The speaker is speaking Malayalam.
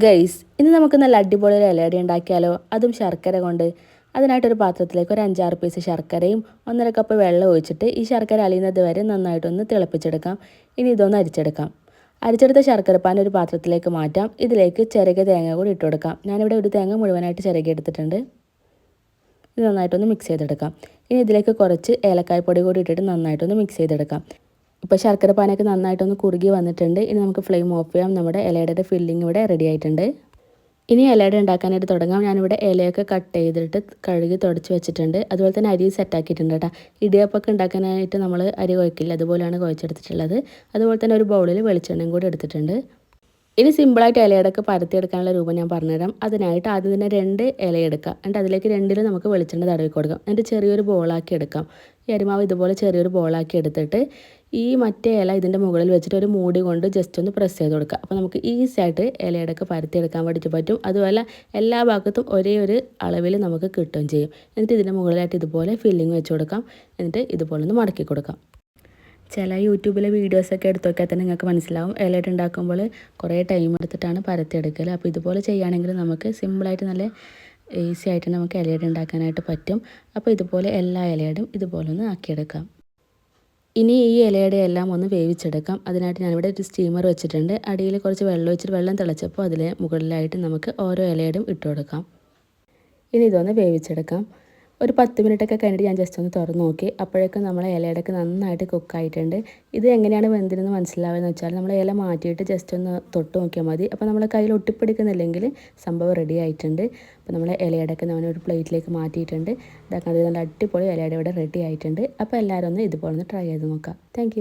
ഗൈസ്, ഇന്ന് നമുക്ക് നല്ല അടിപൊളി ഒരു ഇലയട ഉണ്ടാക്കിയാലോ? അതും ശർക്കര കൊണ്ട്. അതിനായിട്ടൊരു പാത്രത്തിലേക്ക് ഒരു 5-6 പീസ് ശർക്കരയും 1.5 കപ്പ് വെള്ളം ഒഴിച്ചിട്ട് ഈ ശർക്കര അലിയുന്നത് വരെ നന്നായിട്ടൊന്ന് തിളപ്പിച്ചെടുക്കാം. ഇനി ഇതൊന്ന് അരിച്ചെടുക്കാം. അരിച്ചെടുത്ത ശർക്കരപ്പാൻ ഒരു പാത്രത്തിലേക്ക് മാറ്റാം. ഇതിലേക്ക് ചിരകിയ തേങ്ങ കൂടി ഇട്ട് കൊടുക്കാം. ഞാനിവിടെ ഒരു തേങ്ങ മുഴുവനായിട്ട് ചിരകി എടുത്തിട്ടുണ്ട്. ഇത് നന്നായിട്ടൊന്ന് മിക്സ് ചെയ്തെടുക്കാം. ഇനി ഇതിലേക്ക് കുറച്ച് ഏലക്കായ്പ്പൊടി കൂടി ഇട്ടിട്ട് നന്നായിട്ടൊന്ന് മിക്സ് ചെയ്തെടുക്കാം. ഇപ്പോൾ ശർക്കര പാനൊക്കെ നന്നായിട്ടൊന്ന് കുറുകി വന്നിട്ടുണ്ട്. ഇനി നമുക്ക് ഫ്ലെയിം ഓഫ് ചെയ്യാം. നമ്മുടെ ഇലയുടെ ഫില്ലിംഗ് ഇവിടെ റെഡി ആയിട്ടുണ്ട്. ഇനി ഇലയുടെ ഉണ്ടാക്കാനായിട്ട് തുടങ്ങാം. ഞാനിവിടെ ഇലയൊക്കെ കട്ട് ചെയ്തിട്ട് കഴുകി തുടച്ച് വെച്ചിട്ടുണ്ട്. അതുപോലെ തന്നെ അരി സെറ്റാക്കിയിട്ടുണ്ട് കേട്ടോ. ഇടിയപ്പമൊക്കെ ഉണ്ടാക്കാനായിട്ട് നമ്മൾ അരി കുഴക്കില്ല, അതുപോലെയാണ് കുഴച്ചെടുത്തിട്ടുള്ളത്. അതുപോലെ തന്നെ ഒരു ബൗളിൽ വെളിച്ചെണ്ണയും കൂടി എടുത്തിട്ടുണ്ട്. ഇനി സിമ്പിളായിട്ട് ഇലയടക്ക് പരത്തിയെടുക്കാനുള്ള രൂപം ഞാൻ പറഞ്ഞുതരാം. അതിനായിട്ട് ആദ്യം തന്നെ 2 ഇല എടുക്കുക. എന്നിട്ട് അതിലേക്ക് 2 നമുക്ക് വെളിച്ചെണ്ണ തടവി കൊടുക്കാം. എന്നിട്ട് ചെറിയൊരു ബോളാക്കി എടുക്കാം. ഈ അരിമാവ് ഇതുപോലെ ചെറിയൊരു ബോളാക്കി എടുത്തിട്ട് ഈ മറ്റേ ഇല ഇതിൻ്റെ മുകളിൽ വെച്ചിട്ട് ഒരു മൂടി കൊണ്ട് ജസ്റ്റ് ഒന്ന് പ്രസ് ചെയ്ത് കൊടുക്കുക. അപ്പോൾ നമുക്ക് ഈസി ആയിട്ട് ഇലയടക്ക് പരത്തിയെടുക്കാൻ വേണ്ടിയിട്ട് പറ്റും. അതുപോലെ എല്ലാ ഭാഗത്തും ഒരേ ഒരു അളവിൽ നമുക്ക് കിട്ടുകയും ചെയ്യും. എന്നിട്ട് ഇതിൻ്റെ മുകളിലായിട്ട് ഇതുപോലെ ഫില്ലിങ് വെച്ച് കൊടുക്കാം. എന്നിട്ട് ഇതുപോലെ ഒന്ന് മടക്കി കൊടുക്കാം. ചില യൂട്യൂബിലെ വീഡിയോസൊക്കെ എടുത്ത് നോക്കിയാൽ തന്നെ നിങ്ങൾക്ക് മനസ്സിലാവും ഇലയിട്ട് ഉണ്ടാക്കുമ്പോൾ കുറേ ടൈം എടുത്തിട്ടാണ് പരത്തിയെടുക്കൽ. അപ്പോൾ ഇതുപോലെ ചെയ്യുകയാണെങ്കിൽ നമുക്ക് സിമ്പിളായിട്ട് നല്ല ഈസി ആയിട്ട് നമുക്ക് ഇലയിട്ട് ഉണ്ടാക്കാനായിട്ട് പറ്റും. അപ്പോൾ ഇതുപോലെ എല്ലാ ഇലയുടെയും ഇതുപോലെ ഒന്ന് ആക്കിയെടുക്കാം. ഇനി ഈ ഇലയുടെ എല്ലാം ഒന്ന് വേവിച്ചെടുക്കാം. അതിനായിട്ട് ഞാനിവിടെ ഒരു സ്റ്റീമർ വെച്ചിട്ടുണ്ട്. അടിയിൽ കുറച്ച് വെള്ളം ഒഴിച്ചിട്ട് വെള്ളം തിളച്ചപ്പോൾ അതിൽ മുകളിലായിട്ട് നമുക്ക് ഓരോ ഇലയുടെയും ഇട്ട് കൊടുക്കാം. ഇനി ഇതൊന്ന് വേവിച്ചെടുക്കാം. ഒരു 10 മിനിറ്റൊക്കെ കഴിഞ്ഞിട്ട് ഞാൻ ജസ്റ്റ് ഒന്ന് തുറന്ന് നോക്കി. അപ്പോഴേക്കും നമ്മളെ ഇലയുടെയൊക്കെ നന്നായിട്ട് കുക്കായിട്ടുണ്ട്. ഇത് എങ്ങനെയാണ് വെന്തിരുന്ന് മനസ്സിലാവുകയെന്ന് വെച്ചാൽ നമ്മൾ ഇല മാറ്റിയിട്ട് ജസ്റ്റ് ഒന്ന് തൊട്ട് നോക്കിയാൽ മതി. അപ്പോൾ നമ്മളെ കയ്യിൽ ഒട്ടിപ്പിടിക്കുന്നില്ലെങ്കിൽ സംഭവം റെഡി ആയിട്ടുണ്ട്. അപ്പോൾ നമ്മൾ ഇലയുടെയൊക്കെ നമ്മൾ ഒരു പ്ലേറ്റിലേക്ക് മാറ്റിയിട്ടുണ്ട്. ഇതാക്കാൻ നല്ല അടിപൊളി ഇലയുടെ ഇവിടെ റെഡി ആയിട്ടുണ്ട്. അപ്പോൾ എല്ലാവരും ഒന്ന് ഇതുപോലെ ഒന്ന് ട്രൈ ചെയ്ത് നോക്കാം. താങ്ക്